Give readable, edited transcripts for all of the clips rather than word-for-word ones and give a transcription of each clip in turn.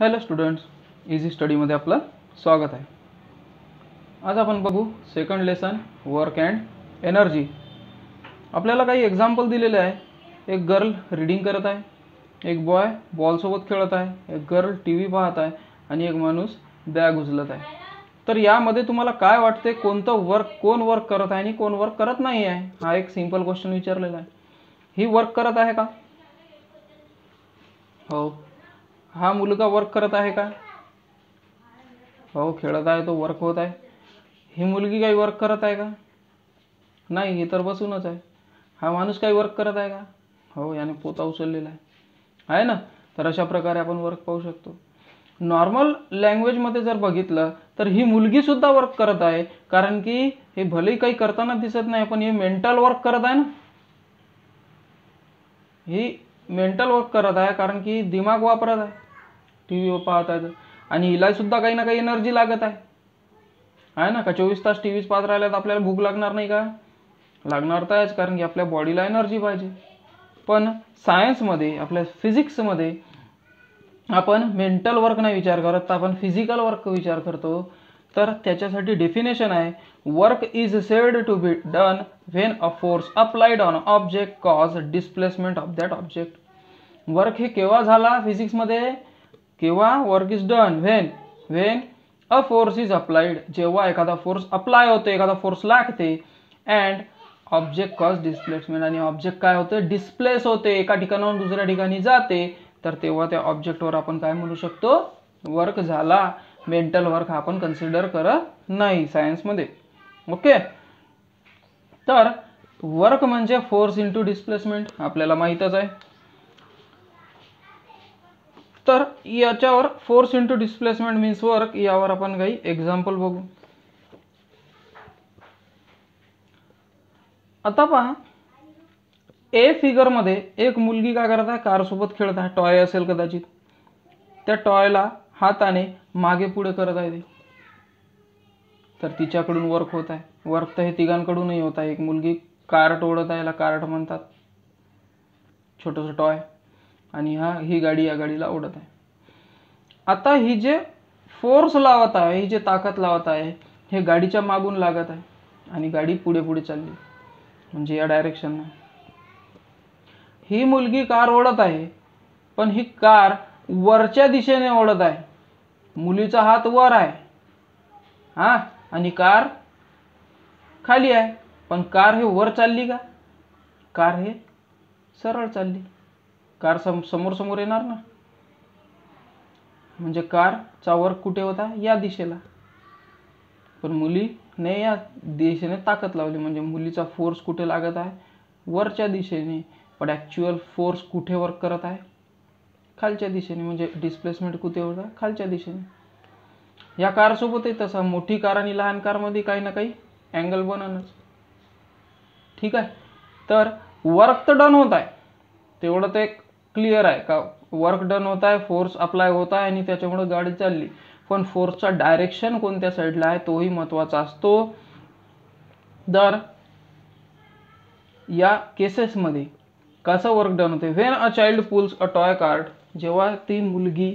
Hello students, easy स्टडीमध्ये आपलं स्वागत आहे. आज आपण बघू second lesson work and energy. आपल्याला काही एक्झाम्पल दिलेले आहे. एक गर्ल रीडिंग करत आहे, एक बॉय बॉलसोबत खेळत आहे, एक गर्ल टी व्ही पाहत आहे आणि एक माणूस बॅग उचलत आहे. तर यामध्ये तुम्हाला काय वाटते, कोण वर्क करत आहे आणि कोण वर्क करत नाही आहे? हा एक सिंपल क्वेश्चन विचारलेला आहे. ही वर्क करत आहे का? हो. हा मुलगा वर्क करत आहे का? हो, खेळत आहे, तो वर्क होत आहे. ही मुलगी काही वर्क करत आहे का? नाही, ही तर बसूनच आहे. हा माणूस काही वर्क करत आहे का? हो, याने पोता उचललेला आहे ना. तर अशा प्रकारे आपण वर्क पाहू शकतो. नॉर्मल लँग्वेजमध्ये जर बघितलं तर ही मुलगी सुद्धा वर्क करत आहे, कारण की हे भलेही काही करताना दिसत नाही, पण ही मेंटल वर्क करत आहे ना. ही मेंटल वर्क करत आहे कारण की दिमाग वापरत आहे, टी व्ही पाहत आहे. आणि हिला सुद्धा काही ना काही एनर्जी लागत आहे ना. का 24 तास टी व्हीच पाहत राहिल्यात आपल्याला भूक लागणार नाही का? लागणार तर आहेच, कारण की आपल्या बॉडीला एनर्जी पाहिजे. पण सायन्समध्ये, आपल्या फिजिक्समध्ये आपण मेंटल वर्क नाही विचार करत, तर आपण फिजिकल वर्क विचार करतो. तर त्याच्यासाठी डेफिनेशन आहे, work is said to be done when a force applied on object cause displacement of that object. Work हे केव्हा झाला फिजिक्समध्ये? केव्हा work is done? When a force is applied, जेव्हा एखादा फोर्स अप्लाय होते, एखादा फोर्स लागते, अँड ऑब्जेक्ट कॉज डिस्प्लेसमेंट, आणि ऑब्जेक्ट काय होते? डिस्प्लेस होते, एका ठिकाणाहून दुसऱ्या ठिकाणी जाते. तर तेव्हा त्या ऑब्जेक्टवर आपण काय म्हणू शकतो? वर्क झाला. मेंटल वर्क आपण कन्सिडर करत नाही सायन्समध्ये. ओके. तर वर्क म्हणजे फोर्स इंटू डिस्प्लेसमेंट, आपल्याला माहीतच आहे. तर याच्यावर force into displacement means work, यावर आपण काही एक्झाम्पल बघू. आता पहा, ए फिगरमध्ये एक मुलगी काय करत आहे? कारसोबत खेळत आहे. टॉय असेल कदाचित. त्या टॉयला हाताने मागे पुढे करत आहे. तर तिच्याकडून वर्क होत आहे. वर्क तर हे तिघांकडूनही होत आहे. एक मुलगी कार्ट ओढत आहे, याला कार्ट म्हणतात, छोटंसं टॉय. आणि ही गाडी या गाडीला ओढत आहे. आता ही जे फोर्स लावत आहे, ही जे ताकद लावत आहे, हे गाडीच्या मागून लागत आहे आणि गाडी पुढे पुढे चालली, म्हणजे या डायरेक्शननं. ही मुलगी कार ओढत आहे, पण ही कार वरच्या दिशेने ओढत आहे. मुलीचा हात वर आहे आणि कार खाली आहे. पण कार हे वर चालली का? कार हे सरळ चालली. कार समोर समोर येणार ना, म्हणजे कारचा वर्क कुठे होता? या दिशेला. पण मुलीने या दिशेने ताकद लावली, म्हणजे मुलीचा फोर्स कुठे लागत आहे? वरच्या दिशेने. पण ॲक्च्युअल फोर्स कुठे वर्क करत आहे? खालच्या दिशेने. म्हणजे डिस्प्लेसमेंट कुठे होत आहे? खालच्या दिशेने. या कारसोबतही तसा, मोठी कार आणि लहान कारमध्ये काही ना काही अँगल बनवणंच. ठीक आहे. तर वर्क तर डन होत आहे, तेवढं ते क्लिअर आहे का वर्क डन होत आहे, फोर्स अप्लाय होत आहे आणि त्याच्यामुळे गाडी चालली. पण फोर्सचा डायरेक्शन कोणत्या साईडला आहे तोही महत्त्वाचा असतो. तर या केसेसमध्ये कसं वर्क डन होते? When a child pools a toy cart, जेव्हा ती मुलगी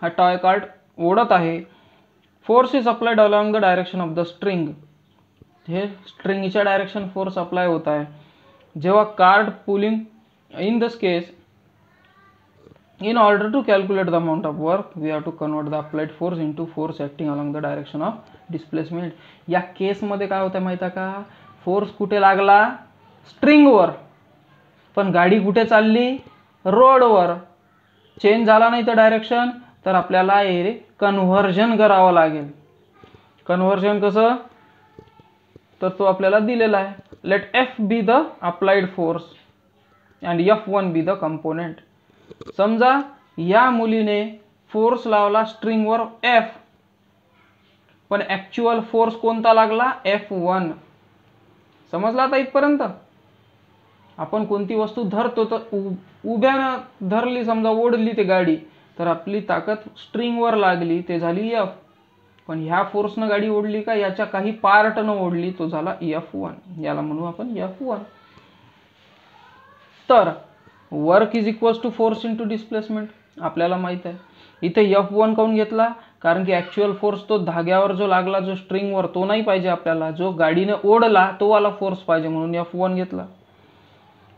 हा टॉय कार्ट ओढत आहे, force is applied along the direction of the string, हे स्ट्रिंगच्या डायरेक्शन फोर्स अप्लाय होत आहे. जेव्हा cart pulling, in this case, in order to calculate the amount of work we have to convert the applied force into force acting along the direction of displacement. या केसमध्ये काय होतं माहिती आहे का? फोर्स कुठे लागला? स्ट्रिंगवर. पण गाडी कुठे चालली? रोडवर. चेंज झाला नाही तर डायरेक्शन, तर आपल्याला हे कन्व्हर्जन करावं लागेल. कन्व्हर्जन कसं? तर तो आपल्याला दिलेला आहे. Let F be the applied force and F1 be the component. समजा या मुलीने फोर्स लावला स्ट्रिंगवर F, पण ॲक्च्युअल फोर्स कोणता लागला? F1. समजला आता इथपर्यंत? आपण कोणती वस्तू धरतो, तर उभ्यानं धरली, समजा ओढली ते गाडी, तर आपली ताकद स्ट्रिंगवर लागली, ते झाली F. पण ह्या फोर्सनं गाडी ओढली का? याच्या काही पार्टनं ओढली, तो झाला F1. याला म्हणू आपण F1. तर work is equals to force into displacement. आपल्याला माहित आहे. इथे F1 काऊन घेतला, कारण की ॲक्च्युअल फोर्स तो धाग्यावर जो लागला, जो स्ट्रिंगवर, तो नाही पाहिजे आपल्याला, जो गाडीने ओढला तो वाला फोर्स पाहिजे, म्हणून F1 घेतला.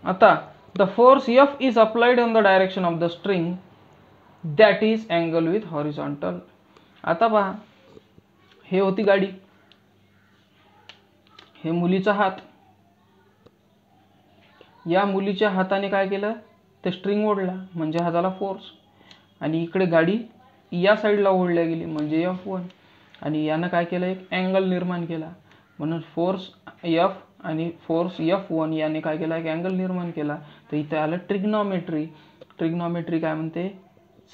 आता the force F is applied on the direction of the string that is angle with horizontal. आता पहा, हे होती गाडी, हे मुलीचा हात. या मुलीच्या हाताने काय केलं, ते स्ट्रिंग ओढला म्हणजे हा झाला फोर्स, आणि इकडे गाडी या साईडला ओढल्या गेली म्हणजे F1, आणि यानं काय केलं, एक अँगल निर्माण केला, म्हणून फोर्स F आणि फोर्स F1 याने काय केला, एक अँगल निर्माण केला. तर इथे आलं ट्रिग्नॉमेट्री. ट्रिग्नॉमेट्री काय म्हणते,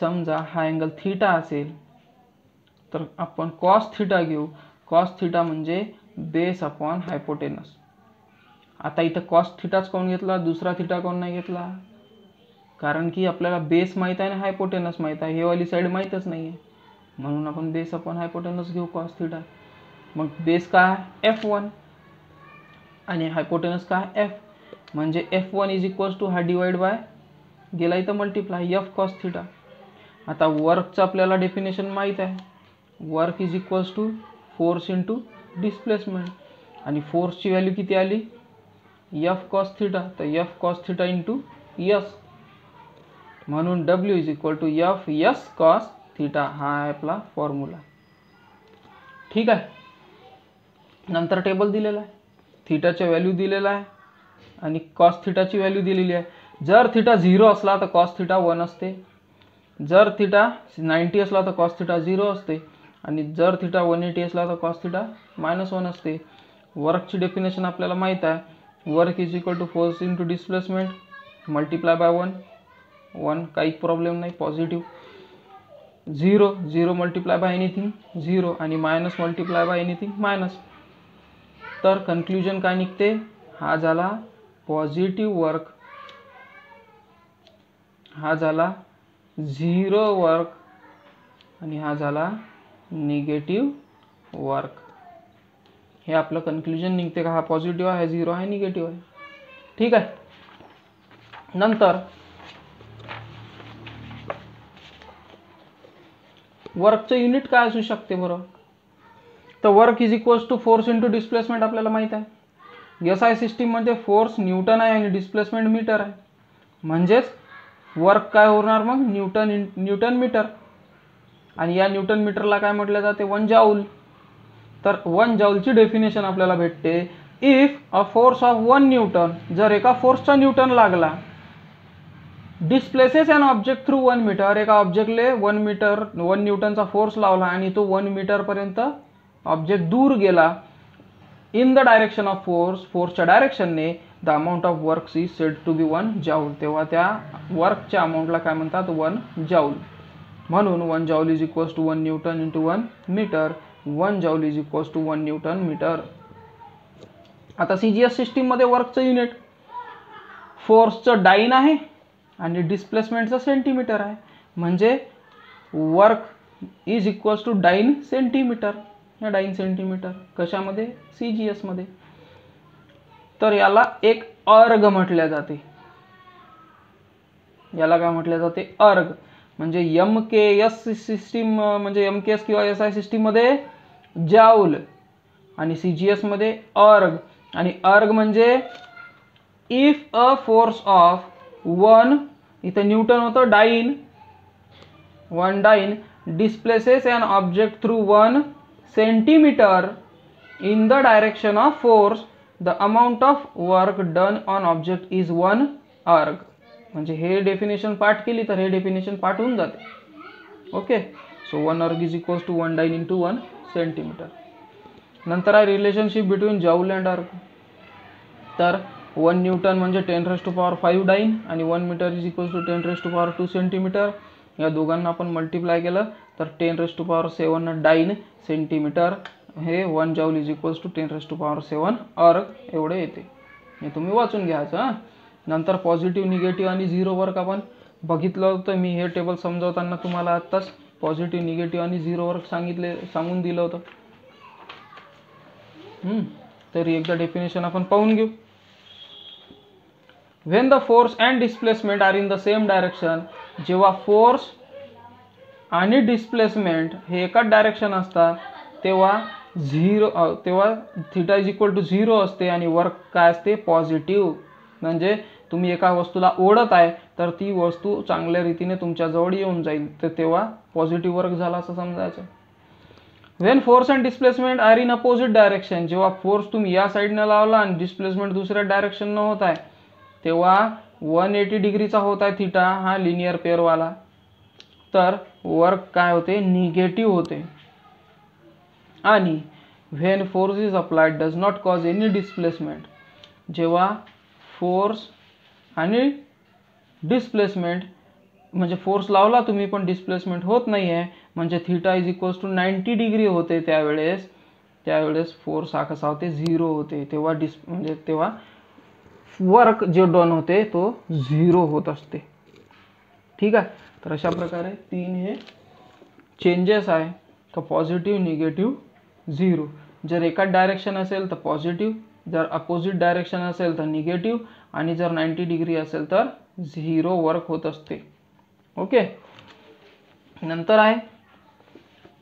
समजा हा अँगल थीटा असेल तर आपण कॉस थीटा घेऊ. कॉस थीटा म्हणजे बेस अपॉन हायपोटेनस. आता इथं कॉस थीटाच कोण घेतला, दुसरा थीटा कोण नाही घेतला, कारण की आपल्याला बेस माहीत आहे आणि हायपोटेनस माहीत आहे, हे वाली साईड माहीतच नाही आहे, म्हणून आपण बेस अपॉन हायपोटेनस घेऊ कॉस थीटा. मग बेस काय, F1, आणि हायपोटेनस काय, F, म्हणजे F1 इज इक्वल्स टू हा डिवाइड बाय गेला इथं मल्टिप्लाय F कॉस थीटा. आता वर्कचं आपल्याला डेफिनेशन माहीत आहे, work is equals to force into displacement, आणि फोर्सची व्हॅल्यू किती आली, F कॉस थीटा, तर F cos theta into S, म्हणून W is equal to F S cos theta. हा आहे आपला फॉर्म्युला. ठीक आहे. नंतर टेबल दिलेला आहे, थीटाच्या व्हॅल्यू दिलेला आहे आणि कॉस थीटाची व्हॅल्यू दिलेली आहे. जर थीटा 0 असला तर कॉस थीटा 1 असते, जर थीटा 90 असला तर कॉस थीटा 0 असते, आणि जर थीटा 180 असला तर कॉस थीटा -1 असते. वर्कची डेफिनेशन आपल्याला माहीत आहे, work is equal to force into displacement multiply by 1, काही प्रॉब्लेम नाही, पॉझिटिव्ह. 0 मल्टिप्लाय बाय एनिथिंग 0, आणि minus multiply by anything minus. तर कन्क्ल्युजन काय निघते, हा झाला पॉझिटिव्ह वर्क, हा झाला 0 वर्क, आणि हा झाला निगेटिव्ह वर्क. हे आपलं कन्क्ल्युजन निघते का, हा पॉझिटिव्ह आहे, 0 आहे, निगेटिव्ह आहे. ठीक आहे. नंतर वर्कचं युनिट काय असू शकते बरं, तर work is equals to force into displacement आपल्याला माहीत आहे. SI सिस्टीममध्ये फोर्स न्यूटन आहे आणि डिस्प्लेसमेंट मीटर आहे, म्हणजेच वर्क काय होणार मग, न्यूटन मीटर, आणि या न्यूटन मीटरला काय म्हटलं जाते, 1 जाऊल. तर 1 जाऊलची डेफिनेशन आपल्याला भेटते, if a force of 1 newton, जर एका फोर्सचा न्यूटन लागला, displaces an object through 1 metre, एका ऑब्जेक्टले 1 न्यूटनचा फोर्स लावला आणि तो 1 मीटरपर्यंत ऑब्जेक्ट दूर गेला, in the direction of force, फोर्सच्या डायरेक्शनने, the amount of work is said to be 1 joule. तेव्हा त्या वर्कच्या अमाऊंटला काय म्हणतात, 1 जाऊल. म्हणून 1 joule is equals to 1 newton into 1 metre, 1 joule is equals to 1 newton metre. आता CGS सिस्टीममध्ये वर्कचं युनिट फोर्सचं डाईन आहे आणि डिस्प्लेसमेंटचं सेंटीमीटर आहे, म्हणजे work is equals to dyne centimetre. या डाईन सेंटीमीटर कशामध्ये, CGS मध्ये. तर याला एक अर्ग म्हटल्या जाते, याला काय म्हटलं जाते, अर्ग. म्हणजे MKS सिस्टीम, म्हणजे MKS किंवा SI सिस्टीम मध्ये जाऊल आणि CGS मध्ये अर्ग. आणि अर्ग म्हणजे इफ अ फोर्स ऑफ 1, इथं न्यूटन होतं, dine, 1 dine displaces an object through 1 centimetre in the direction of force, the amount of work done on object is 1 अर्ग. म्हणजे हे डेफिनेशन पाठ केली तर हे डेफिनेशन पाठ होऊन जाते. Okay. So 1 erg is equals to 1 dyne into 1 centimetre. नंतर आहे रिलेशनशिप बिटवीन जाऊल अँड अर्ग. तर 1 न्यूटन म्हणजे 10⁵ डाईन आणि 1 metre is equals to 10⁵2 centimetre. या दोघांना आपण मल्टिप्लाय केलं तर 10⁷ डाईन सेंटीमीटर, हे 1 जाऊल इज इक्वल्स टू 10⁷ अर्ग एवढे येते. हे तुम्ही वाचून घ्यायचं. नंतर पॉझिटिव्ह, निगेटिव्ह आणि 0 वर्क आपण बघितलं होतं. मी हे टेबल समजावताना तुम्हाला आत्ताच पॉझिटिव्ह, निगेटिव्ह आणि 0 वर्क सांगून दिलं होतं. तरी एकदा डेफिनेशन आपण पाहून घेऊ. When the force and displacement are in the same direction, जेव्हा फोर्स आणि डिस्प्लेसमेंट हे एकाच डायरेक्शन असतात तेव्हा थीटा इज इक्वल टू 0 असते आणि वर्क काय असते पॉझिटिव्ह. म्हणजे तुम्ही एका वस्तूला ओढत आहे तर ती वस्तू चांगल्या रीतीने तुमच्या जवळ येऊन जाईल, तर तेव्हा पॉझिटिव्ह वर्क झाला असं समजायचं. When force and displacement are in opposite direction, जेव्हा फोर्स तुम्ही या साईडनं लावला आणि डिस्प्लेसमेंट दुसऱ्या डायरेक्शननं होत आहे तेव्हा 180 डिग्रीचा होत आहे थीटा हा लिनियर पेअरवाला, तर वर्क काय होते निगेटिव्ह होते. आणि when force is applied does not cause any displacement, जेव्हा फोर्स आणि डिस्प्लेसमेंट म्हणजे फोर्स लावला तुम्ही पण डिस्प्लेसमेंट होत नाही आहे म्हणजे theta is equals to 90 degree होते, त्यावेळेस फोर्स हा कसा होते 0 होते. तेव्हा वर्क जे डन होते तो 0 होत असते. ठीक आहे. तर अशा प्रकारे 3 हे चेंजेस आहे. तर पॉझिटिव्ह, निगेटिव्ह, 0. जर एकाच डायरेक्शन असेल तर पॉझिटिव्ह, जर अपोजिट डायरेक्शन असेल तर निगेटिव्ह आणि जर 90 डिग्री असेल तर 0 वर्क होत असते. ओके. नंतर आहे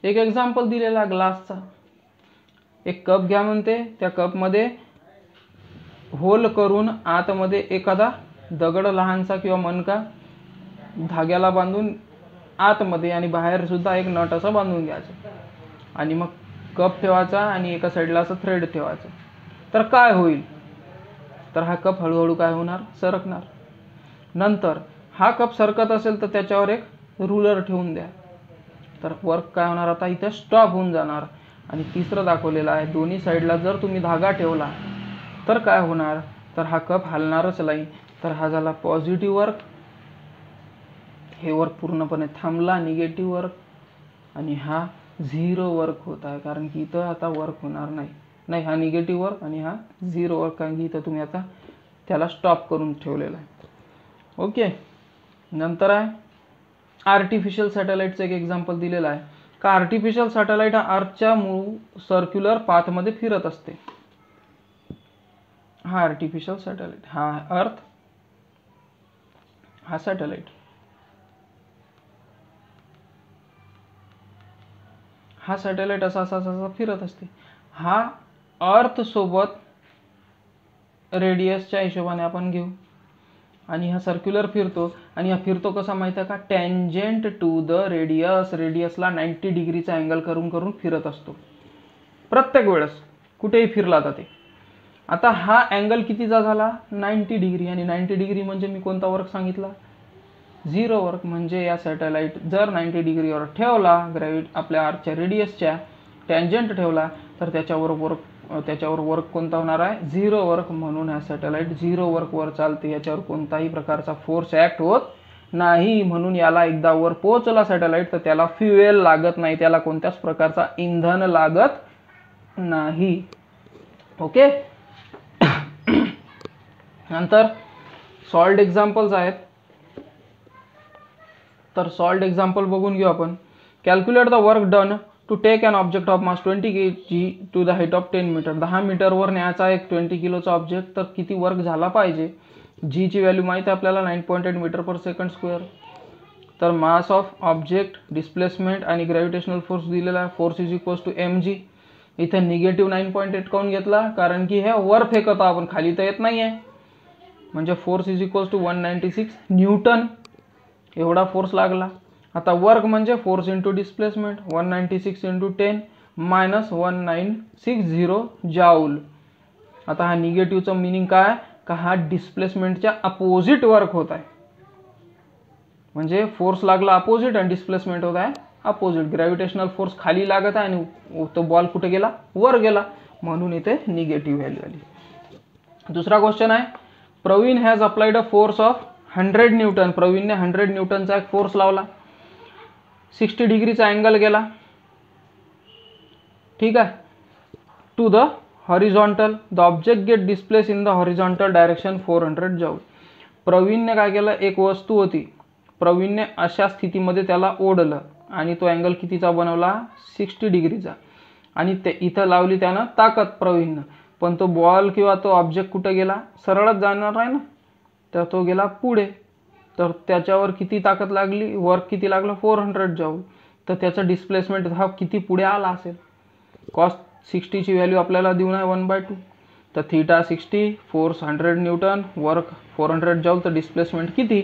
एक एक्झाम्पल दिलेला ग्लासचा. एक कप घ्या म्हणते, त्या कपमध्ये होल करून आतमध्ये एखादा दगड लहानसा किंवा मणका धाग्याला बांधून आतमध्ये आणि बाहेर सुद्धा एक नट असं बांधून घ्यायचं आणि मग कप ठेवायचा आणि एका साईडला असं थ्रेड ठेवायचं. तर काय होईल, तर हा कप हळूहळू काय होणार सरकणार. नंतर हा कप सरकत असेल तर त्याच्यावर एक रूलर ठेवून द्या, तर वर्क काय होणार आता इथे स्टॉप होऊन जाणार. आणि तिसरं दाखवलेलं आहे दोन्ही साईडला जर तुम्ही धागा ठेवला तर काय होणार, तर हा कप हलणारच नाही. तर हा झाला पॉझिटिव्ह वर्क, हे वर्क पूर्णपणे थांबला निगेटिव्ह वर्क, आणि हा 0 वर्क होत आहे कारण की इथं आता वर्क होणार नाही. हा निगेटिव्ह वर्क आणि हा 0 वर्क कारण की इथं तुम्ही आता त्याला स्टॉप करून ठेवलेला आहे. ओके. नंतर आहे आर्टिफिशियल सॅटेलाइटचं एक एक्झाम्पल दिलेलं आहे का आर्टिफिशियल सॅटेलाइट हा अर्थच्या सर्क्युलर पाथमध्ये फिरत असते. हा आर्टिफिशियल सॅटेलाइट, हा अर्थ, हा सॅटेलाइट, हा सॅटेलाइट असा फिरत असते. हा अर्थ सोबत रेडियसच्या हिशोबाने आपण घेऊ आणि हा सर्क्युलर फिरतो. आणि हा फिरतो कसा माहिती आहे का, टँजेंट टू द रेडियस, रेडियसला 90 डिग्रीचा अँगल करून फिरत असतो प्रत्येक वेळेस कुठेही फिरला जाते. आता हा अँगल कितीचा झाला 90 डिग्री, आणि 90 डिग्री म्हणजे मी कोणता वर्क सांगितला 0 वर्क. म्हणजे या सॅटेलाइट जर 90 डिग्रीवर ठेवला, आपल्या अर्थच्या रेडियसच्या टँजेंट ठेवला तर त्याच्यावर वर्क कोणता होणार आहे 0 वर्क. म्हणून हा सॅटेलाइट 0 वर्कवर चालते, याच्यावर कोणताही प्रकारचा फोर्स ॲक्ट होत नाही. म्हणून याला एकदा वर पोहोचला सॅटेलाइट तर त्याला फ्युएल लागत नाही, त्याला कोणत्याच प्रकारचा इंधन लागत नाही. ओके. नंतर सॉल्ड एक्झाम्पल्स आहेत, तर सॉल्ड एक्झाम्पल बघून घेऊ आपण. Calculate the work done to take an object of mass 20 kg to the height of 10 metre. 10 मीटरवर न्यायचा एक 20 किलोचा ऑब्जेक्ट, तर किती वर्क झाला पाहिजे. जी ची व्हॅल्यू माहिती आहे आपल्याला 9.8 मीटर पर सेकंड स्क्वेअर. तर मास ऑफ ऑब्जेक्ट, डिस्प्लेसमेंट आणि ग्रॅव्हिटेशनल फोर्स दिलेला आहे. Force is equals to mg. इथे निगेटिव्ह 9.8 काऊन घेतला, कारण की हे वर फेकत आपण खाली तर येत नाही आहे. म्हणजे force is equals to 196 newton एवढा फोर्स लागला. आता वर्क म्हणजे force into displacement 196 into 10 minus 1960 joule. आता हा निगेटिव्हचं मिनिंग काय का हा डिस्प्लेसमेंटच्या अपोजिट वर्क होत आहे. म्हणजे फोर्स लागला अपोजिट आणि डिस्प्लेसमेंट होत आहे अपोजिट. ग्रॅव्हिटेशनल फोर्स खाली लागत आहे आणि तो बॉल कुठे गेला वर गेला, म्हणून इथे निगेटिव्ह व्हॅल्यू आली. दुसरा क्वेश्चन आहे, Praveen has applied a force of 100 newton. प्रवीणने 100 न्यूटनचा एक फोर्स लावला, 60 डिग्रीचा अँगल गेला. ठीक आहे. To the horizontal, the object get displace in the horizontal direction 400 joule. प्रवीणने काय केलं, एक वस्तू होती, प्रवीणने अशा स्थितीमध्ये त्याला ओढलं आणि तो अँगल कितीचा बनवला 60 डिग्रीचा, आणि ते इथं लावली त्यानं ताकद प्रवीणनं, पण तो बॉल किंवा तो ऑब्जेक्ट कुठे गेला सरळच जाणार आहे ना, तर तो गेला पुढे. तर त्याच्यावर किती ताकद लागली, वर्क किती लागलं 400 जॉल, तर त्याचा डिस्प्लेसमेंट हा किती पुढे आला असेल. कॉस 60 ची व्हॅल्यू आपल्याला देऊन आहे 1/2, तर थीटा 60, फोर्स 100 न्यूटन, वर्क 400 जॉल, तर डिस्प्लेसमेंट किती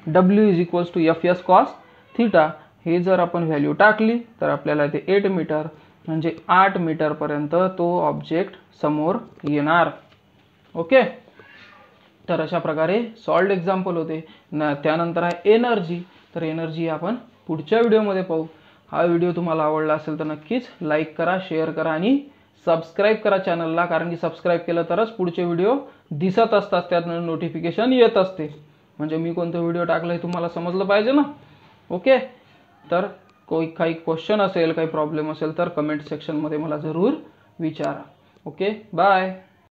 W = Fs कॉस थीटा. हे जर आपण व्हॅल्यू टाकली तर आपल्याला ते 8 मीटर म्हणजे 8 मीटरपर्यंत तो ऑब्जेक्ट समोर येणार. ओके, तर अशा प्रकारे सॉल्व्ड एक्झाम्पल होते. त्यानंतर आहे एनर्जी. तर एनर्जी आपण पुढच्या व्हिडिओमध्ये पाहू. हा व्हिडिओ तुम्हाला आवडला असेल तर नक्कीच लाईक करा, शेअर करा आणि सबस्क्राईब करा चॅनलला, कारण की सबस्क्राईब केलं तरच पुढचे व्हिडिओ दिसत असतात, त्यातनं नोटिफिकेशन येत असते. म्हणजे मी कोणतं व्हिडिओ टाकलं हे तुम्हाला समजलं पाहिजे ना. ओके, तर काही क्वेश्चन असेल, काही प्रॉब्लेम असेल तर कमेंट सेक्शनमध्ये मला जरूर विचारा. Okay, bye.